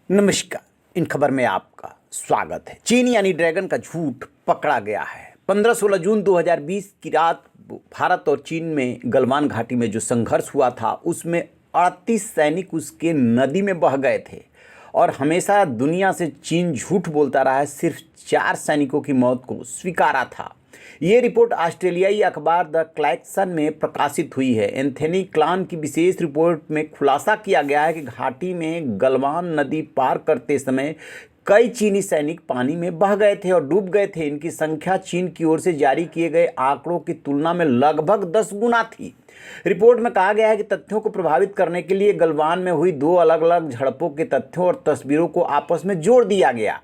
नमस्कार। इन खबर में आपका स्वागत है। चीन यानी ड्रैगन का झूठ पकड़ा गया है। 15-16 जून 2020 की रात भारत और चीन में गलवान घाटी में जो संघर्ष हुआ था उसमें 38 सैनिक उसके नदी में बह गए थे और हमेशा दुनिया से चीन झूठ बोलता रहा है, सिर्फ 4 सैनिकों की मौत को स्वीकारा था। ये रिपोर्ट ऑस्ट्रेलियाई अखबार द क्लैक्सन में प्रकाशित हुई है। एंथनी क्लान की विशेष रिपोर्ट में खुलासा किया गया है कि घाटी में गलवान नदी पार करते समय कई चीनी सैनिक पानी में बह गए थे और डूब गए थे। इनकी संख्या चीन की ओर से जारी किए गए आंकड़ों की तुलना में लगभग 10 गुना थी। रिपोर्ट में कहा गया है कि तथ्यों को प्रभावित करने के लिए गलवान में हुई 2 अलग अलग झड़पों के तथ्यों और तस्वीरों को आपस में जोड़ दिया गया।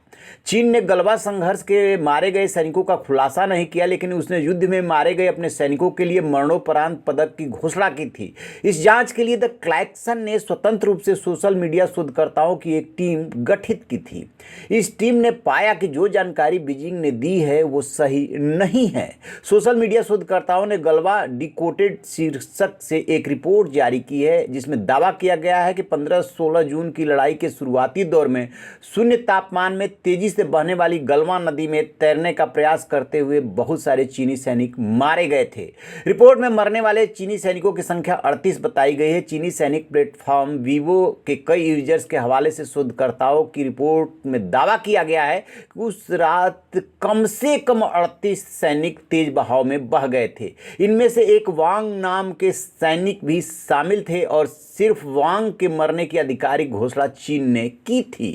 चीन ने गलवान संघर्ष के मारे गए सैनिकों का खुलासा नहीं किया, लेकिन उसने युद्ध में मारे गए अपने सैनिकों के लिए मरणोपरांत पदक की घोषणा की थी। इस जांच के लिए द क्लैक्सन ने स्वतंत्र रूप से सोशल मीडिया शोधकर्ताओं की एक टीम गठित की थी। इस टीम ने पाया कि जो जानकारी बीजिंग ने दी है वो सही नहीं है। सोशल मीडिया शोधकर्ताओं ने गलवा डिकोडेड शीर्षक से एक रिपोर्ट जारी की है, जिसमें दावा किया गया है कि 15-16 जून की लड़ाई के शुरुआती दौर में शून्य तापमान में तेजी से बहने वाली गलवान नदी में तैरने का प्रयास करते हुए बहुत सारे चीनी सैनिक मारे गए थे। रिपोर्ट में मरने वाले चीनी सैनिकों की संख्या 38 बताई गई है। चीनी सैनिक प्लेटफॉर्म वीवो के कई यूजर्स के हवाले से शोधकर्ताओं की रिपोर्ट में दावा किया गया है कि उस रात कम से कम 38 सैनिक तेज बहाव में बह गए थे। इनमें से एक वांग नाम के सैनिक भी शामिल थे और सिर्फ वांग के मरने की आधिकारिक घोषणा चीन ने की थी।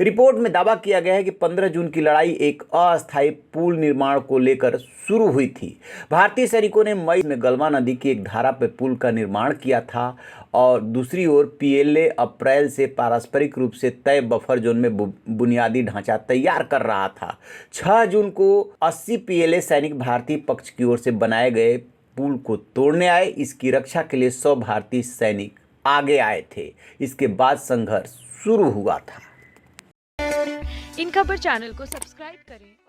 रिपोर्ट में दावा किया गया है कि 15 जून की लड़ाई एक अस्थायी पुल निर्माण को लेकर शुरू हुई थी। भारतीय सैनिकों ने मई में गलवा नदी की एक धारा पर पुल का निर्माण किया था और दूसरी ओर पीएलए अप्रैल से पारस्परिक रूप से तय बफर जोन में बुनियादी ढांचा तैयार कर रहा था। 6 जून को 80 पीएलए सैनिक भारतीय पक्ष की ओर से बनाए गए पुल को तोड़ने आए। इसकी रक्षा के लिए 100 भारतीय सैनिक आगे आए थे। इसके बाद संघर्ष शुरू हुआ था। इन खबर चैनल को सब्सक्राइब करें।